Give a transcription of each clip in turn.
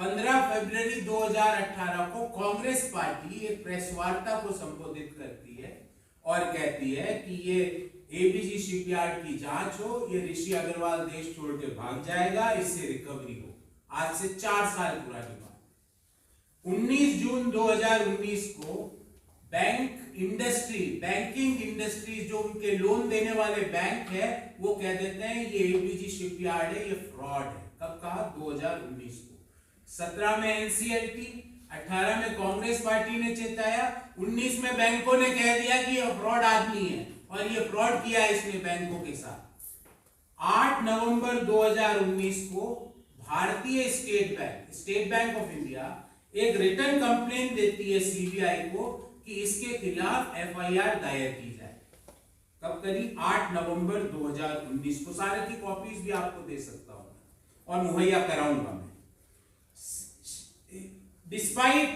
15 फरवरी 2018 को कांग्रेस पार्टी एक प्रेस वार्ता को संबोधित करती है और कहती है कि ये एबीजी शिपयार्ड की जांच हो, ये ऋषि अग्रवाल देश छोड़ के भाग जाएगा, इससे रिकवरी हो। आज से 4 साल पुरानी बात। 19 जून 2019 को बैंकिंग इंडस्ट्री जो उनके लोन देने वाले बैंक है, वो कह देते हैं ये एबीजी शिपयार्ड है, ये फ्रॉड है। कब कहा? 2019 को। 17 में एनसीएलटी, 18 में कांग्रेस पार्टी ने चेताया, 19 में बैंकों ने कह दिया कि ये फ्रॉड आदमी है और ये फ्रॉड किया इसने बैंकों के साथ। 8 नवंबर 2019 को भारतीय स्टेट बैंक ऑफ इंडिया एक रिटर्न कंप्लेंट देती है सीबीआई को कि इसके खिलाफ एफआईआर दायर की जाए। कब करी? 8 नवंबर 2019 को। सारे की कॉपीज भी आपको दे सकता हूं और मुहैया कराऊंगा मैं। डिस्पाइट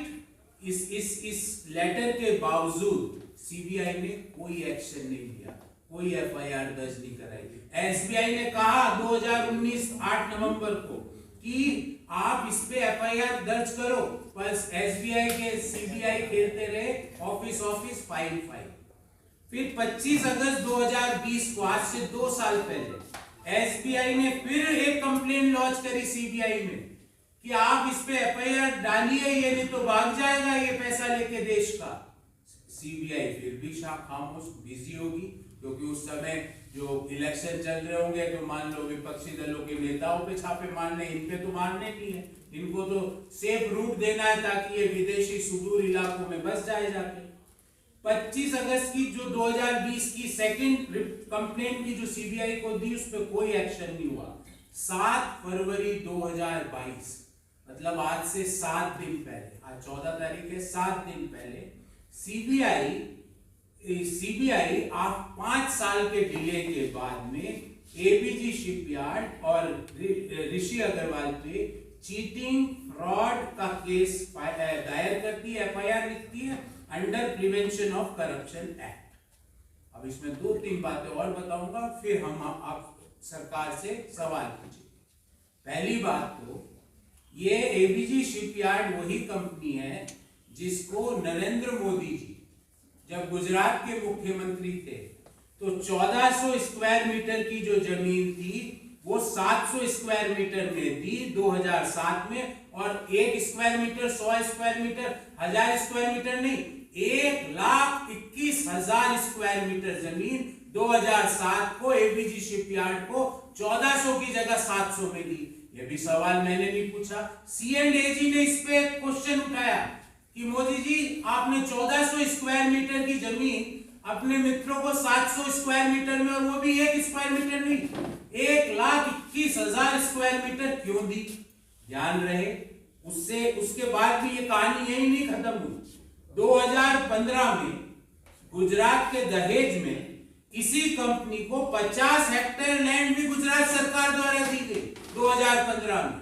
इस लेटर के बावजूद सीबीआई ने कोई एक्शन नहीं लिया, कोई एफआईआर दर्ज नहीं कराई। एसबीआई ने कहा 2019 8 नवंबर को कि आप इस पे एफआईआर दर्ज करो, पर एसबीआई के सीबीआई खेलते रहे ऑफिस फाइल। फिर 25 अगस्त 2020 को, आज से 2 साल पहले, एसबीआई ने फिर एक कंप्लेंट लॉन्च करी सीबीआई में कि आप इस पे एफआईआर डालिए, ये नहीं तो भाग जाएगा ये पैसा लेके देश का। सीबीआई फिर भी खामोश, बिजी होगी, क्योंकि उस समय जो इलेक्शन चल रहे होंगे तो मान लो विपक्षी दलों के नेताओं पे छापे मारने, इन पे तो मारने नहीं है, इनको तो सेफ रूट देना है ताकि ये विदेशी सुदूर इलाकों में बस जाए जाके। 25 अगस्त की जो 2020 की सेकंड कंप्लेंट की जो सीबीआई को दी, उस पर कोई एक्शन नहीं हुआ। 7 फरवरी 2022, मतलब आज से 7 दिन पहले, आज 14 तारीख है, 7 दिन पहले सीबीआई आप 5 साल के डिले के बाद में एबीजी शिपयार्ड और ऋषि अग्रवाल पे चीटिंग फ्रॉड का केस दायर करती है, एफआईआर लिखती है under prevention of corruption act. अब इसमें 2-3 बातें और बताऊंगा, फिर हम आप सरकार से सवाल पूछेंगे। पहली बात तो ये एबीजी शिपयार्ड वही कंपनी है जिसको नरेंद्र मोदी जी जब गुजरात के मुख्यमंत्री थे तो 1400 स्क्वायर मीटर की जो जमीन थी वो 700 स्क्वायर मीटर में दी 2007 में, और 1 square metre, 100 square metre, 1000 square metre नहीं, 1,21,000 स्क्वायर मीटर जमीन 2007 को एबीजी शिपयार्ड को 1400 की जगह 700 में दी। ये भी सवाल मैंने नहीं पूछा, C&AG ने इस पे क्वेश्चन उठाया कि मोदी जी आपने 1400 स्क्वायर मीटर की जमीन अपने मित्रों को 700 स्क्वायर मीटर में, और वो भी 1 स्क्वायर मीटर नहीं, 1,21,000 स्क्वायर मीटर क्यों दी? ध्यान रहे, उसके बाद भी ये कहानी यही नहीं खत्म हुई। 2015 में गुजरात के दहेज में इसी कंपनी को 50 हेक्टेयर लैंड भी गुजरात सरकार द्वारा दी गई 2015 में।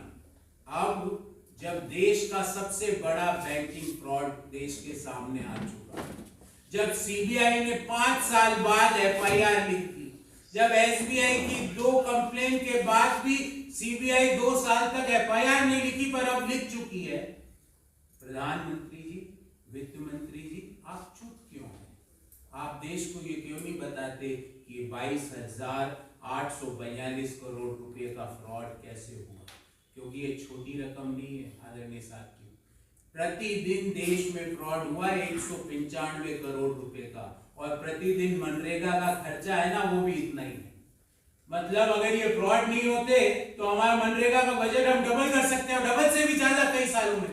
अब जब देश का सबसे बड़ा बैंकिंग फ्रॉड देश के सामने आ चुका है, जब सीबीआई ने 5 साल बाद एफआईआर लिख दी, जब एसबीआई की 2 कंप्लेंट के बाद भी सीबीआई 2 साल तक एफआईआर नहीं लिखी, पर अब लिख चुकी है, प्रधानमंत्री जी, वित्त मंत्री जी, आप चुप क्यों हैं? आप देश को ये क्यों नहीं बताते कि 22,842 करोड़ रुपए का फ्रॉड कैसे हुआ? क्योंकि ये छोटी रकम नहीं है आदरणीय साथियों। प्रतिदिन देश में फ्रॉड हुआ 195 करोड़ रुपए का, और प्रतिदिन मनरेगा का खर्चा है ना, वो भी इतना ही है। मतलब अगर ये फ्रॉड नहीं होते तो हमारा मनरेगा का बजट हम डबल कर सकते हैं, डबल से भी ज्यादा कई सालों में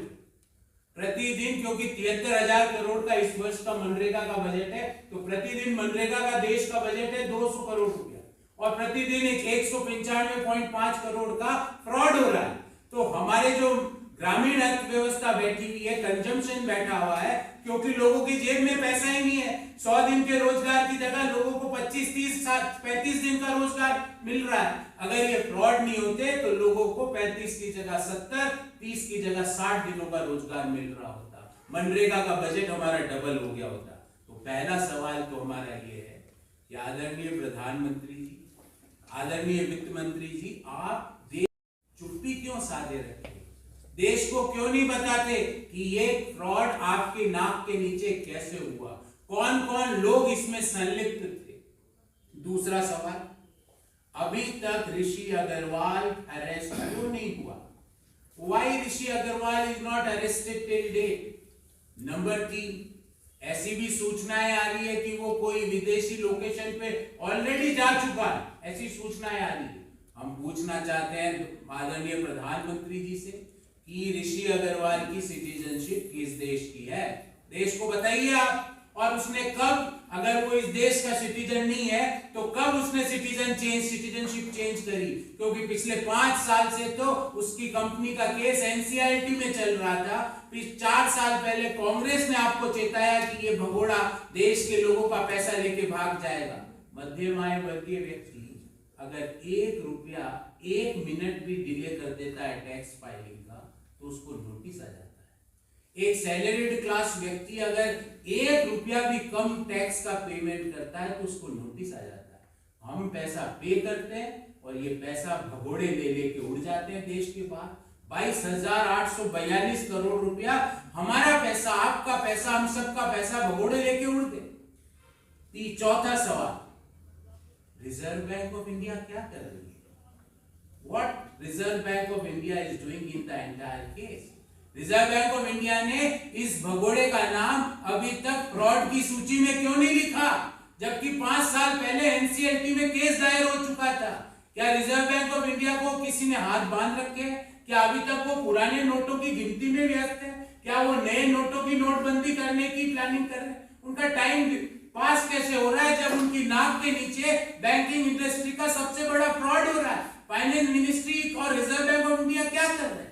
प्रतिदिन, क्योंकि 73,000 करोड़ का इस वर्ष का मनरेगा का बजट है, तो प्रतिदिन मनरेगा का देश का बजट है 200 करोड़ रुपया, और प्रतिदिन 195.5 करोड़ का फ्रॉड हो रहा है। तो हमारे जो ग्रामीण अर्थव्यवस्था बैठी हुई है, कंजम्पशन बैठा हुआ है, क्योंकि लोगों की जेब में पैसा ही नहीं है। 100 दिन के रोजगार की जगह लोगों को 25, 30, 35 दिन का रोजगार मिल रहा है। अगर ये फ्रॉड नहीं होते तो लोगों को 35 की जगह 70, 30 की जगह 60 दिनों का रोजगार मिल रहा होता, मनरेगा का बजट हमारा डबल हो गया होता। तो पहला सवाल तो हमारा ये है कि आदरणीय प्रधानमंत्री जी, आदरणीय वित्त मंत्री जी, आप चुप्पी क्यों साधे रखे? देश को क्यों नहीं बताते कि ये फ्रॉड आपके नाक के नीचे कैसे हुआ, कौन कौन लोग इसमें संलिप्त थे। दूसरा सवाल, अभी तक ऋषि अग्रवाल अरेस्ट क्यों नहीं हुआ? Why Rishi Agarwal is not arrested till date? Number 3, ऐसी भी सूचनाएं आ रही है कि वो कोई विदेशी लोकेशन पे ऑलरेडी जा चुका है, ऐसी सूचनाएं आ रही है। हम पूछना चाहते हैं आदरणीय प्रधानमंत्री जी से कि ऋषि अग्रवाल की सिटीजनशिप किस देश की है, देश को बताइए आप। और उसने कब, अगर वो इस देश का सिटीजन नहीं है तो कब उसने सिटीजनशिप चेंज करी? क्योंकि पिछले 5 साल से तो उसकी कंपनी का केस एनसीआरटी में चल रहा था। 4 साल पहले कांग्रेस ने आपको चेताया कि ये भगोड़ा देश के लोगों का पैसा लेके भाग जाएगा। मध्यम आय वर्गीय व्यक्ति अगर 1 रुपया 1 मिनट भी डिले कर देता है टैक्स फाइलिंग का तो उसको नोटिस आ जाता है। एक सैलरीड क्लास व्यक्ति अगर 1 रुपया भी कम टैक्स का पेमेंट करता है तो उसको नोटिस आ जाता है। हम पैसा पे करते हैं और ये पैसा भगोड़े ले लेके उड़ जाते हैं देश के बाहर। 22,842 करोड़ रुपया हमारा पैसा, आपका पैसा, हम सबका पैसा भगोड़े लेके उड़ गए। चौथा सवाल, रिजर्व बैंक ऑफ इंडिया क्या कर रही है? What reserve bank of India is doing in the entire case? Reserve bank of India ने इस भगोड़े का नाम अभी तक फ्रॉड की सूची में क्यों नहीं लिखा, जबकि 5 साल पहले एनसीएलटी में केस दायर हो चुका था? क्या रिजर्व बैंक ऑफ इंडिया को किसी ने हाथ बांध रखे हैं? क्या अभी तक वो पुराने नोटों की गिनती में व्यस्त है? क्या वो नए नोटों की नोटबंदी करने की प्लानिंग कर रहे हैं? उनका टाइम पास कैसे हो रहा है जब उनकी नाक के नीचे बैंकिंग इंडस्ट्री का सबसे बड़ा फ्रॉड हो रहा है? फाइनेंस मिनिस्ट्री और रिजर्व बैंक ऑफ इंडिया क्या कर रहे हैं?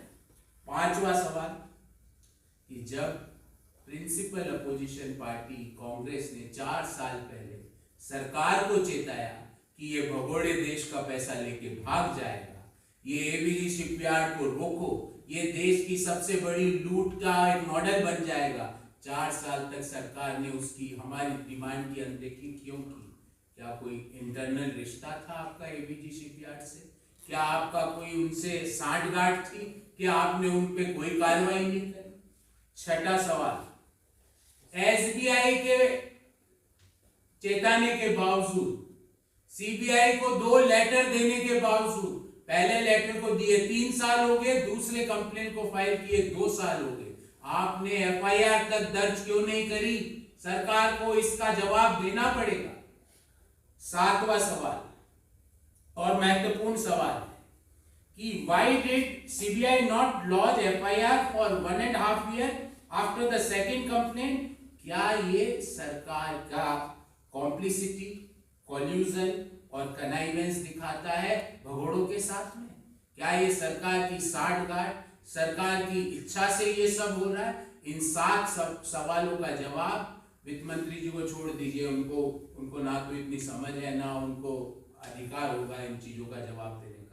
5वां सवाल, कि जब प्रिंसिपल अपोजिशन पार्टी कांग्रेस ने 4 साल पहले सरकार को चेताया कि ये भगोड़े देश का पैसा लेके भाग जाएगा, ये एबीजी शिपयार्ड को रोको, ये देश की सबसे बड़ी लूट का एक मॉडल बन जाएगा, 4 साल तक सरकार ने उसकी, हमारी डिमांड की अनदेखी क्यों की? क्या कोई इंटरनल रिश्ता था आपका एबीजी शिपयार्ड से? क्या आपका कोई उनसे सांठगांठ थी कि आपने उन पे कोई कार्रवाई नहीं करी? 6ठा सवाल, एसबीआई के चेताने के बावजूद, सीबीआई को 2 लेटर देने के बावजूद, पहले लेटर को दिए 3 साल हो गए, दूसरे कंप्लेंट को फाइल किए 2 साल हो गए, आपने एफआईआर तक दर्ज क्यों नहीं करी? सरकार को इसका जवाब देना पड़ेगा। 7वां सवाल और महत्वपूर्ण सवाल है कि why did CBI not launch FIR for 1.5 year after the second complaint? क्या ये सरकार का कॉम्प्लिसिटी, कॉल्यूजन और कनाइवेंस दिखाता है भगोड़ों के साथ में? क्या ये सरकार की साठगांठ, सरकार की इच्छा से ये सब हो रहा है? इन 7 सवालों का जवाब वित्त मंत्री जी को छोड़ दीजिए, उनको ना तो इतनी समझ है ना उनको अधिकार होगा इन चीजों का जवाब देने का।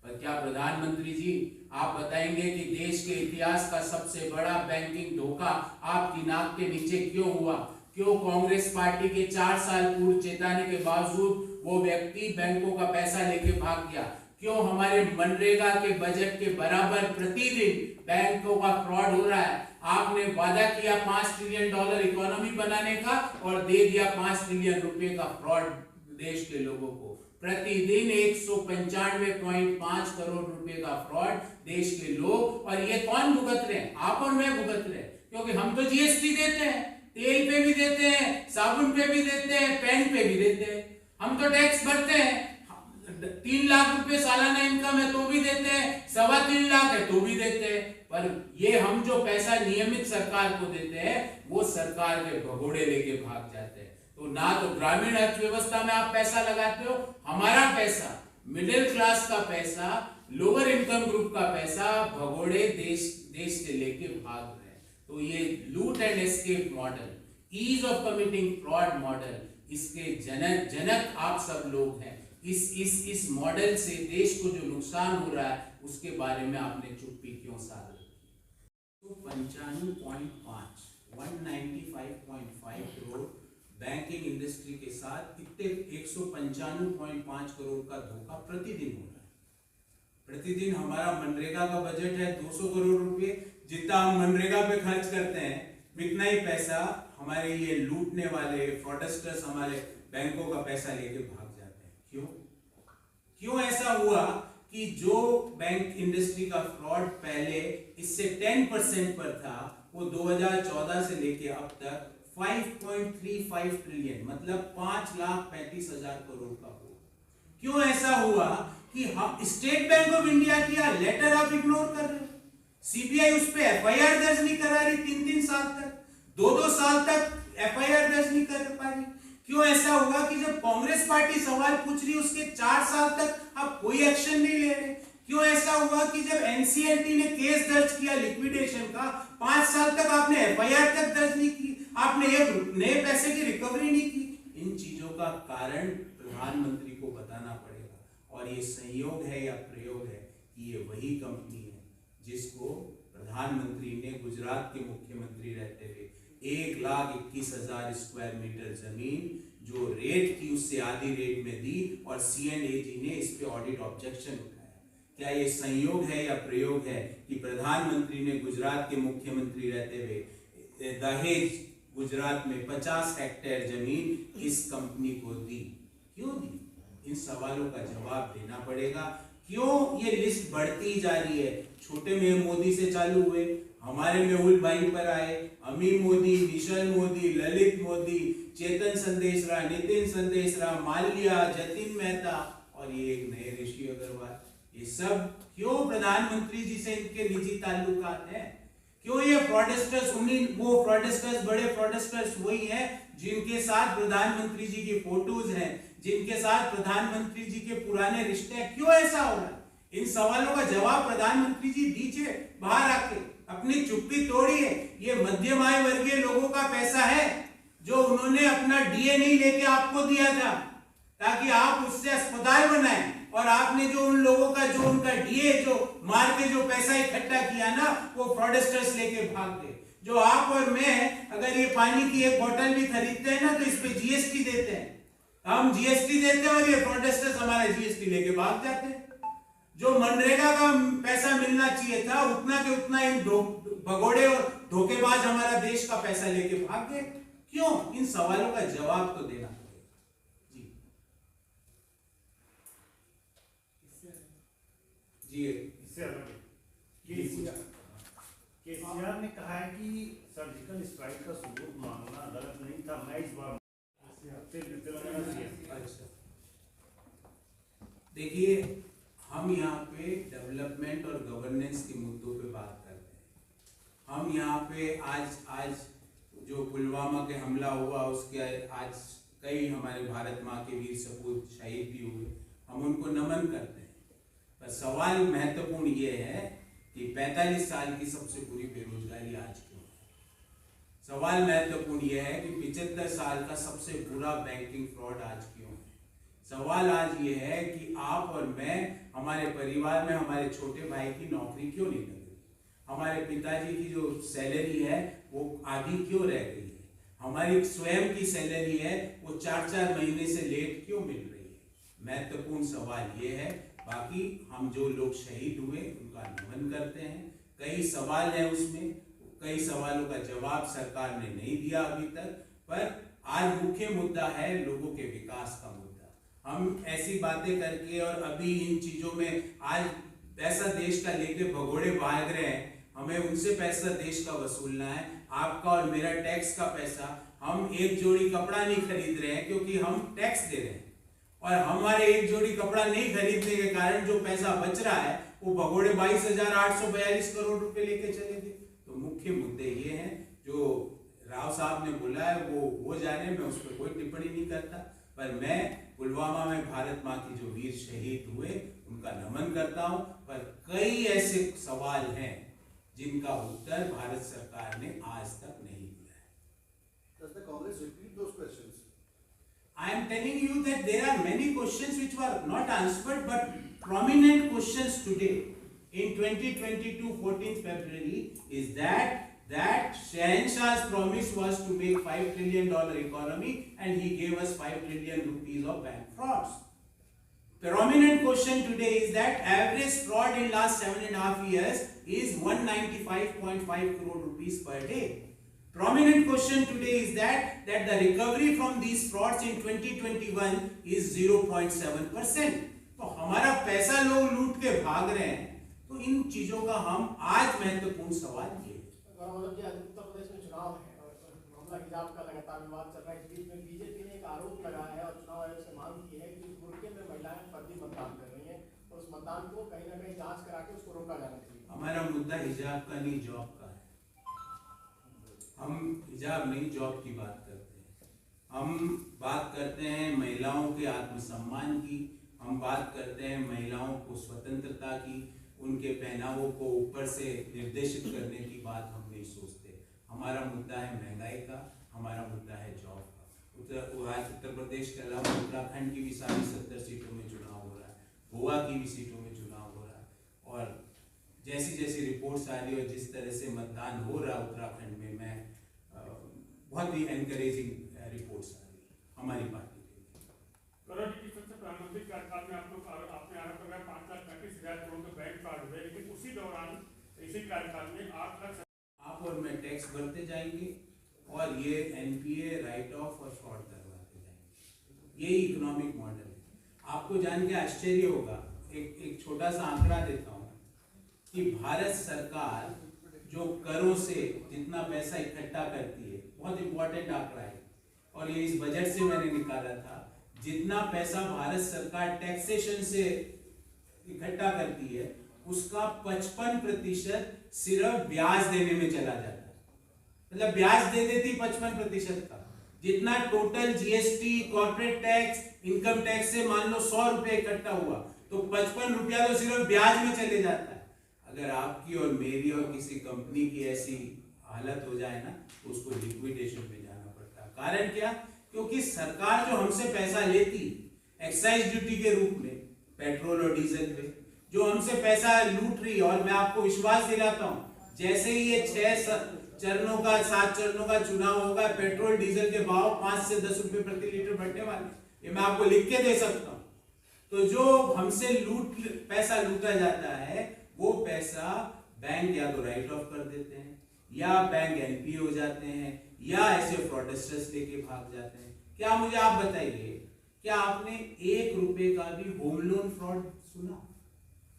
पर क्या प्रधानमंत्री जी आप बताएंगे कि देश के इतिहास का सबसे बड़ा बैंकिंग धोखा आपकी नाक के नीचे क्यों हुआ? क्यों कांग्रेस पार्टी के 4 साल पूर्व चेताने के बावजूद वो व्यक्ति बैंकों का पैसा लेके भाग गया? क्यों हमारे मनरेगा के बजट के बराबर प्रतिदिन बैंकों का फ्रॉड हो रहा है? आपने वादा किया $5 ट्रिलियन इकोनॉमी बनाने का और दे दिया $5 ट्रिलियन रुपए का फ्रॉड देश के लोगों को। प्रतिदिन 195.5 करोड़ रुपए का फ्रॉड देश के लोग, और ये कौन भुगत रहे हैं? आप और मैं भुगत रहे हैं, क्योंकि हम तो जीएसटी देते हैं, तेल पे भी देते हैं, साबुन पे भी देते हैं, पेन पे भी देते हैं, हम तो टैक्स भरते हैं। 3 लाख रुपए सालाना इनकम है तो भी देते हैं, 3.25 लाख है तो भी देते हैं। पर ये हम जो पैसा नियमित सरकार को देते हैं वो सरकार के भगोड़े लेके भाग जाते हैं। तो ना तो ग्रामीण अर्थव्यवस्था में आप पैसा लगाते हो, हमारा पैसा, मिडिल क्लास का पैसा, लोअर इनकम ग्रुप का पैसा भगोड़े देश से लेके भाग रहे हैं। तो ये loot and escape model, ease of committing fraud model, इसके जनक आप सब लोग हैं। इस मॉडल से देश को जो नुकसान हो रहा है उसके बारे में आपने चुप्पी क्यों साध रखी? तो 95.5 195.5 करोड़ बैंकिंग इंडस्ट्री के साथ इतने 195.5 करोड़ का धोखा प्रतिदिन हो रहा है। प्रतिदिन हमारा मनरेगा का बजट है 200 करोड़ रुपए, जितना हम मनरेगा पे खर्च करते हैं उतना ही पैसा हमारे ये लूटने वाले फ्रॉडस्टर्स हमारे बैंकों का पैसा लेके भाग जाते हैं। क्यों क्यों ऐसा हुआ कि जो बैंक इंडस्ट्री का फ्रॉड पहले इससे 10% पर था, वो 2014 से लेके अब तक 5.35 ट्रिलियन मतलब 5,35,000 करोड़ का हुआ। क्यों ऐसा हुआ कि हम स्टेट बैंक ऑफ इंडिया की लेटर आप इग्नोर कर रहे हो, सीबीआई उस पर एफआईआर दर्ज नहीं करा रही, 3-3 साल तक, 2-2 साल तक एफआईआर दर्ज नहीं कर पा रही। क्यों ऐसा हुआ कि जब कांग्रेस पार्टी सवाल पूछ रही उसके 4 साल तक आप कोई एक्शन नहीं ले रहे। क्यों ऐसा हुआ कि जब एनसीएलटी ने केस दर्ज किया लिक्विडेशन का, 5 साल तक आपने एफआईआर तक दर्ज नहीं की, आपने एक नए पैसे की रिकवरी नहीं की। इन चीजों का कारण प्रधानमंत्री को बताना पड़ेगा, और ये संयोग है या प्रयोग है कि ये वही कंपनी है जिसको प्रधानमंत्री ने गुजरात के मुख्यमंत्री रहते हुए 1,21,000 स्क्वायर मीटर जमीन जो रेट थी उससे आधी रेट में दी, और सीएनएजी ने इस पे ऑडिट ऑब्जेक्शन उठाया। क्या ये संयोग है या प्रयोग है कि प्रधानमंत्री ने गुजरात के मुख्यमंत्री रहते हुए दहेज गुजरात में 50 हेक्टेयर जमीन इस कंपनी को दी? क्यों दी? इन सवालों का जवाब देना पड़ेगा। क्यों ये लिस्ट बढ़ती जा रही है? छोटे में मोदी से चालू हुए, हमारे मेहुल भाई पर आए, अमीर मोदी, निशल मोदी, ललित मोदी, चेतन संदेशरा, नितिन संदेशरा, माल्या, जतिन मेहता, और ये एक नए ऋषि अग्रवाल। ये सब क्यों प्रधानमंत्री जी से इनके निजी ताल्लुकात हैं? क्यों ये फ्रॉडस्टर्स, वो फ्रॉडस्टर्स, बड़े फ्रॉडस्टर्स वही हैं जिनके साथ प्रधानमंत्री जी की फोटोज हैं, जिनके साथ प्रधानमंत्री जी के पुराने रिश्ते हैं? क्यों ऐसा हो रहा है? इन सवालों का जवाब प्रधानमंत्री जी दीजिए, बाहर आके अपनी चुप्पी तोड़िए। ये मध्यम आय वर्गीय लोगों का पैसा है जो उन्होंने अपना डीए नहीं लेके आपको दिया था ताकि आप उससे अस्पताल बनाएं, और आपने जो उन लोगों का जो उनका डीए जो मार के जो पैसा इकट्ठा किया ना, वो फ्रॉडस्टर्स लेके भाग गए। जो आप और मैं अगर ये पानी की एक बोतल भी खरीदते हैं ना तो इस पे जीएसटी देते हैं, हम जीएसटी देते हैं और ये फ्रॉडस्टर्स हमारा जीएसटी लेके भाग जाते हैं। जो मनरेगा का पैसा मिलना चाहिए था उतना के उतना इन भगोड़े और धोखेबाज हमारा देश का पैसा लेके भाग गए। क्यों? इन सवालों का जवाब तो देना पड़ेगा। जी इससे केसीआर ने कहा है कि सर्जिकल स्ट्राइक का सबूत मांगना गलत नहीं था। मैं इस बार अच्छा, देखिए, हम यहाँ पे डेवलपमेंट और गवर्नेंस के मुद्दों पे बात करते हैं। हम यहाँ पे आज जो पुलवामा के हमला हुआ उसके आज कई हमारे भारत माँ के वीर सपूत शहीद भी हुए, हम उनको नमन करते हैं। पर सवाल महत्वपूर्ण ये है कि 45 साल की सबसे बुरी बेरोजगारी आज क्यों है? सवाल महत्वपूर्ण ये है कि 75 साल का सबसे बुरा बैंकिंग फ्रॉड आज क्यों है? सवाल आज ये है कि आप और मैं, हमारे परिवार में हमारे छोटे भाई की नौकरी क्यों नहीं लग रही? हमारे पिताजी की जो सैलरी है वो आधी क्यों रह गई है? हमारी स्वयं की सैलरी है वो 4-4 महीने से लेट क्यों मिल रही है? महत्वपूर्ण सवाल ये है। बाकी हम जो लोग शहीद हुए उनका नमन करते हैं। कई सवाल हैं उसमें, कई सवालों का जवाब सरकार ने नहीं दिया अभी तक, पर आज मुख्य मुद्दा है लोगों के विकास का मुद्दा। हम ऐसी बातें करके और अभी इन चीजों में आज पैसा देश का लेके भगोड़े भाग रहे हैं, हमें उनसे पैसा देश का वसूलना है। आपका और मेरा टैक्स का पैसा, हम एक जोड़ी कपड़ा नहीं खरीद रहे हैं क्योंकि हम टैक्स दे रहे हैं, और हमारे एक जोड़ी कपड़ा नहीं खरीदने के कारण जो पैसा बच रहा है वो भगोड़े 22,842 करोड़ रुपए लेके चले गए। तो मुख्य मुद्दे ये हैं जो राव साहब ने बोला है वो हो जा रहे हैं, मैं उस पर कोई टिप्पणी नहीं करता। पर मैं पुलवामा में भारत माँ की जो वीर शहीद हुए उनका नमन करता हूं। पर कई ऐसे सवाल हैं जिनका उत्तर भारत सरकार ने आज तक नहीं दिया है। Does the Congress repeat those questions? I am telling you that there are many questions which were not answered, but prominent questions today in 2022 14th February is that Shahenshah's promise was to make $5 trillion economy and he gave us 5 trillion rupees of bank frauds. Prominent question today is that average fraud in last 7.5 years is 195.5 crore rupees per day. Prominent question today is that the recovery from these frauds in 2021 is 0.7%. तो हमारा पैसा लोग लूट के भाग रहे हैं, तो इन चीजों का हम आज महत्वपूर्ण सवाल ये उत्तर प्रदेश में चुनाव है और मामला हिजाब का लगातार विवाद चल रहा है। इस बीच में बीजेपी ने एक आरोप लगाया है और चुनाव आयोग से मांग की है कि बुर्के में महिलाएं फर्जी मतदान कर रही हैं और उस मतदान को कहीं ना कहीं जांच करा के उसको रोका जाना चाहिए। हमारा मुद्दा हिजाब का नहीं, जॉब का है। हम हिजाब नहीं, जॉब की बात करते हैं। हम बात करते हैं महिलाओं के आत्मसम्मान की, हम बात करते हैं महिलाओं को स्वतंत्रता की, उनके पहनावों को ऊपर से निर्देशित करने की बात हम नहीं सोचते। हमारा मुद्दा है महंगाई का, हमारा मुद्दा है जॉब का। आज उत्तर प्रदेश के अलावा उत्तराखंड की भी सारी 70 सीटों में चुनाव हो रहा है, गोवा की भी सीटों में चुनाव हो रहा है, और जैसी जैसी रिपोर्ट्स आ रही है और जिस तरह से मतदान हो रहा है उत्तराखंड में, मैं बहुत ही एनकरेजिंग रिपोर्ट्स आ रही है हमारी पार्टी के लिए। प्रधानमंत्री कार्यकाल में आपने आरोप लगाया 5,35,000 करोड़ के बैंक फ्रॉड हुए, लेकिन उसी दौरान इसी कार्यकाल में 8 लाख आप और मैं टैक्स भरते जाएंगे और ये एनपीए राइट ऑफ और फ्रॉड करवाते जाएंगे। यही इकोनॉमिक मॉडल है। आपको जान के आश्चर्य होगा, एक छोटा सा आंकड़ा देता हूँ कि भारत सरकार जो करों से जितना पैसा इकट्ठा करती है, बहुत इंपॉर्टेंट आंकड़ा है, और ये इस बजट से मैंने निकाला था, जितना पैसा भारत सरकार टैक्सेशन से इकट्ठा करती है उसका 55% सिर्फ ब्याज देने में चला जाता है। मतलब ब्याज दे देती 55% का। जितना total GST, corporate tax, income tax से मान लो 100 रुपए इकट्ठा हुआ, तो 55 रुपया तो सिर्फ ब्याज में चले जाता है। अगर आपकी और मेरी और किसी कंपनी की ऐसी हालत हो जाए ना, तो उसको लिक्विडेशन में जाना पड़ता है। कारण क्या? क्योंकि सरकार जो हमसे पैसा लेती एक्साइज ड्यूटी के रूप में पेट्रोल और डीजल पे, जो हमसे पैसा लूट रही है, और मैं आपको विश्वास दिलाता हूं जैसे ही ये 7 चरणों का चुनाव होगा, पेट्रोल डीजल के भाव 5 से 10 रुपए प्रति लीटर बढ़ने वाले, ये मैं आपको लिख के दे सकता हूं। तो जो हमसे पैसा लूटा जाता है, वो पैसा बैंक या तो राइट ऑफ कर देते हैं, या बैंक एनपीए हो जाते हैं, या ऐसे फ्रॉडस्टर्स लेके भाग जाते हैं। क्या मुझे आप बताइए, क्या आपने 1 रुपए का भी होम लोन फ्रॉड सुना?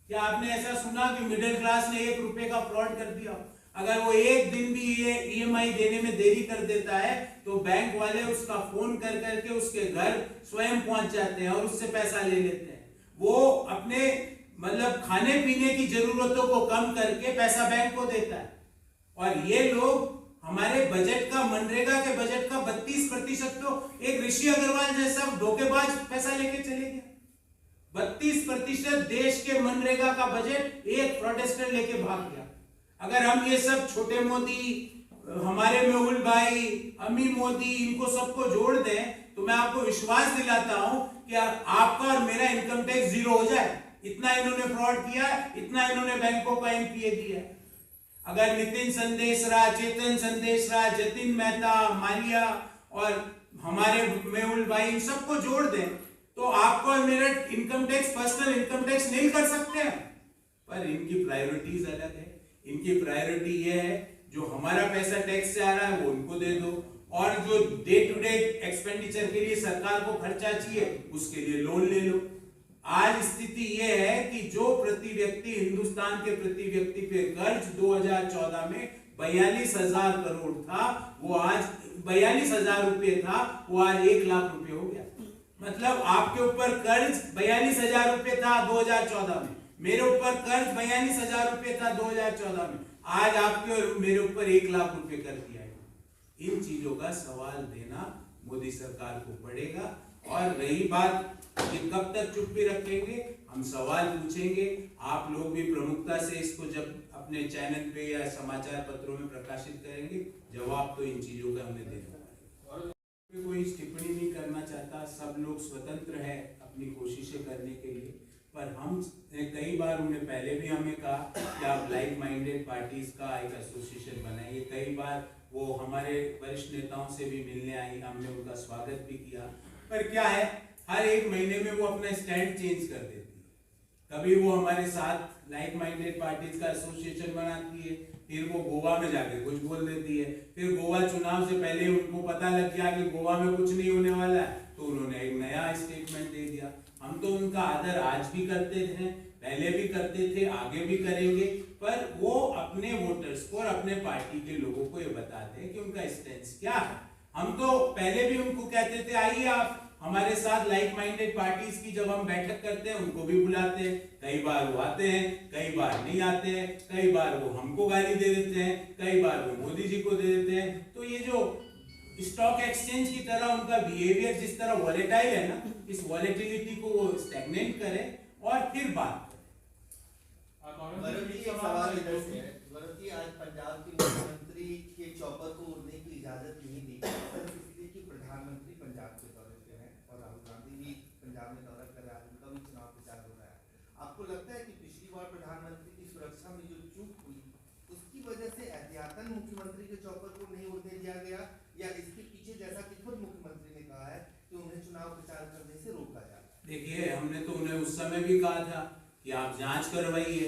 क्या आपने ऐसा सुना कि मिडिल क्लास ने 1 रुपए का फ्रॉड कर दिया? अगर वो एक दिन भी ये ईएमआई देने में देरी कर देता है, तो बैंक वाले उसका फोन कर करके उसके घर स्वयं पहुंच जाते हैं और उससे पैसा ले लेते हैं। वो अपने मतलब खाने पीने की जरूरतों को कम करके पैसा बैंक को देता है, और ये लोग हमारे बजट का, मनरेगा के बजट का 32% तो एक ऋषि अग्रवाल जैसा धोखेबाज पैसा लेके चले गया। 32% देश के मनरेगा का बजट एक फ्रॉडस्टर लेके भाग गया। अगर हम ये सब छोटे मोदी, हमारे मेहुल भाई, अमी मोदी, इनको सबको जोड़ दें, तो मैं आपको विश्वास दिलाता हूं कि आपका और मेरा इनकम टैक्स 0 हो जाए। इतना इन्होंने फ्रॉड किया, इतना इन्होंने बैंकों का एनपीए दिया। अगर नितिन संदेशरा, चेतन संदेशरा, जतिन मेहता, मालिया और हमारे मेहुल भाई, इन सबको जोड़ दें, तो आपको और मेरा income tax, personal income tax नहीं कर सकते हैं। पर इनकी प्रायोरिटीज अलग है। इनकी प्रायोरिटी ये है, जो हमारा पैसा टैक्स से आ रहा है वो उनको दे दो, और जो डे टू डे एक्सपेंडिचर के लिए सरकार को खर्चा चाहिए, उसके लिए लोन ले लो। आज स्थिति यह है कि जो प्रति व्यक्ति, हिंदुस्तान के प्रति व्यक्ति पे कर्ज 2014 में 42,000 करोड़ था, वो आज 42,000 रुपए था, वो आज 1 लाख रुपए हो गया। मतलब आपके ऊपर कर्ज 42,000 रुपए था 2014 में, मेरे ऊपर कर्ज 42,000 रुपए था 2014 में, आज आपके और मेरे ऊपर 1 लाख रुपए कर दिया है। इन चीजों का सवाल देना मोदी सरकार को पड़ेगा। और रही बात कि कब तक चुप्पी रखेंगे, हम सवाल पूछेंगे। आप लोग भी प्रमुखता से इसको जब अपने चैनल पे या समाचार पत्रों में प्रकाशित करेंगे, जवाब तो इन चीजों का हमें देना पड़ेगा। कोई टिप्पणी नहीं करना चाहता, सब लोग स्वतंत्र है अपनी कोशिशें करने के लिए। पर हम कई बार, उन्हें पहले भी हमें कहा कि आप लाइक माइंडेड पार्टीज का एक एसोसिएशन बनाइए। कई बार वो हमारे वरिष्ठ नेताओं से भी मिलने आई, हमने उनका स्वागत भी किया। पर क्या है हर एक महीने में वो अपना स्टैंड चेंज कर देती है। कभी वो हमारे साथ लाइक माइंडेड पार्टीज का एसोसिएशन बनाती है, फिर वो गोवा में जाके कुछ बोल देती है, फिर गोवा चुनाव से पहले उनको पता लग गया कि गोवा में कुछ नहीं होने वाला है, तो उन्होंने एक नया स्टेटमेंट दे दिया। हम तो उनका आदर आज भी करते थे, पहले भी करते थे, आगे भी करेंगे, पर वो अपने वोटर्स को और अपने पार्टी के लोगों को ये बताते हैं कि उनका स्टैंड क्या है। हम तो पहले भी उनको कहते थे आइए आप हमारे साथ लाइक माइंडेड पार्टीज की जब हम बैठक करते हैं उनको भी बुलाते हैं, कई बार वो आते हैं, कई बार नहीं आते हैं, कई बार वो हमको गाली दे देते हैं, कई बार वो मोदी जी को दे देते हैं। तो ये जो स्टॉक एक्सचेंज की तरह उनका बिहेवियर जिस तरह वॉलेटाइल है ना, इस वॉलेटिलिटी को वो स्टैग्नेट करें और फिर बात करें। वरुण जी, एक सवाल इधर से है। वरुण जी, आज पंजाब के मुख्यमंत्री के चॉपर को उड़ने की इजाजत नहीं दी, इसलिए कि प्रधानमंत्री पंजाब के दौरे पे हैं और राहुल गांधी भी पंजाब में दौरा कर रहा है, उनका भी चुनाव प्रचार हो रहा है। आपको लगता है कि पिछली बार प्रधानमंत्री की सुरक्षा में जो चूक हुई उसकी वजह से एहतियातन मुख्यमंत्री के चॉपर को नहीं उड़ने दिया गया, या इसके पीछे जैसा कि खुद मुख्यमंत्री ने कहा है कि उन्हें चुनाव प्रचार करने से रोका जाए? देखिए, हमने तो उन्हें उस समय भी कहा था कि आप जांच करवाइए,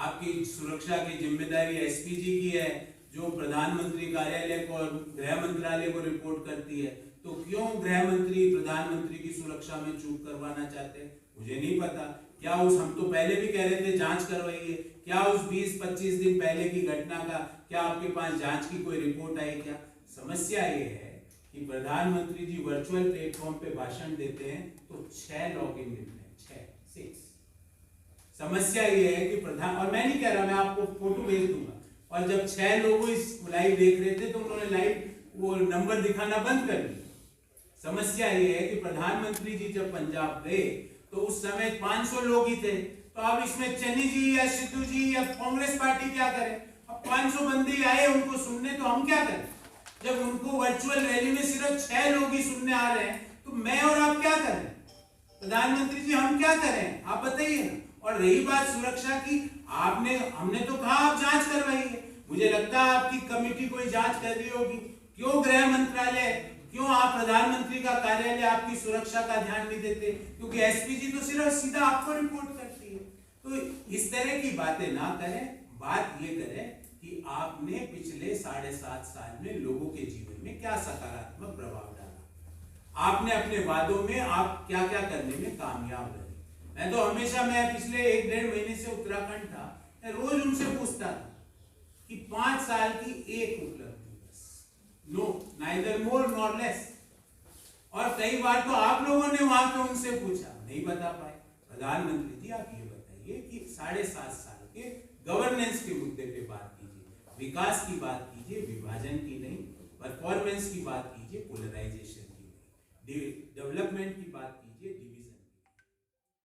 आपकी सुरक्षा की जिम्मेदारी एसपीजी की है जो प्रधानमंत्री कार्यालय को और गृह मंत्रालय को रिपोर्ट करती है, तो क्यों गृह मंत्री प्रधानमंत्री की सुरक्षा में चूक करवाना चाहते हैं मुझे नहीं पता। क्या उस हम तो पहले भी कह रहे थे जांच करवाइए, क्या उस 20-25 दिन पहले की घटना का क्या आपके पास जांच की कोई रिपोर्ट आई? क्या समस्या ये है कि प्रधानमंत्री जी वर्चुअल प्लेटफॉर्म पे भाषण देते हैं तो 6 लॉगिन मिलते हैं, 6। समस्या ये है कि प्रधान, और मैं नहीं कह रहा, मैं आपको फोटो भेज दूंगा, और जब 6 लोग इस लाइव देख रहे थे तो उन्होंने लाइव वो नंबर दिखाना बंद कर दिया। समस्या ये है कि प्रधानमंत्री जी जब पंजाब गए तो उस समय 500 लोग ही थे, तो अब इसमें चन्नी जी या सिद्धू जी या कांग्रेस पार्टी क्या करे? अब 500 बंदे आए उनको सुनने, तो हम क्या करें? जब उनको वर्चुअल रैली में सिर्फ 6 लोग ही सुनने आ रहे हैं, तो मैं और आप क्या करें? प्रधानमंत्री जी हम क्या करें, आप बताइए ना। और रही बात सुरक्षा की, हमने तो कहा आप जांच करवाइए, मुझे लगता है आपकी कमेटी कोई जांच कर रही होगी, क्यों गृह मंत्रालय, क्यों आप प्रधानमंत्री का कार्यालय आपकी सुरक्षा का ध्यान नहीं देते? क्योंकि एसपीजी तो सिर्फ सीधा आपको रिपोर्ट करती है। तो इस तरह की बातें ना करें, बात ये करें कि आपने पिछले 7.5 साल में लोगों के जीवन में क्या सकारात्मक प्रभाव डाला, आपने अपने वादों में आप क्या क्या करने में कामयाब रहे। मैं तो हमेशा, मैं पिछले 1-1.5 महीने से उत्तराखंड था, मैं रोज उनसे पूछता था कि 5 साल की एक उपलब्धि बस, नो नाइदर मोर नॉर लेस। और कई बार तो आप लोगों ने वहां पे उनसे पूछा, नहीं बता पाए। प्रधानमंत्री जी आप ये बताइए कि 7.5 साल के गवर्नेंस के मुद्दे पे बात कीजिए, विकास की बात कीजिए, विभाजन की नहीं, परफॉर्मेंस की बात कीजिए, पोलराइजेशन की नहीं, डेवलपमेंट की बात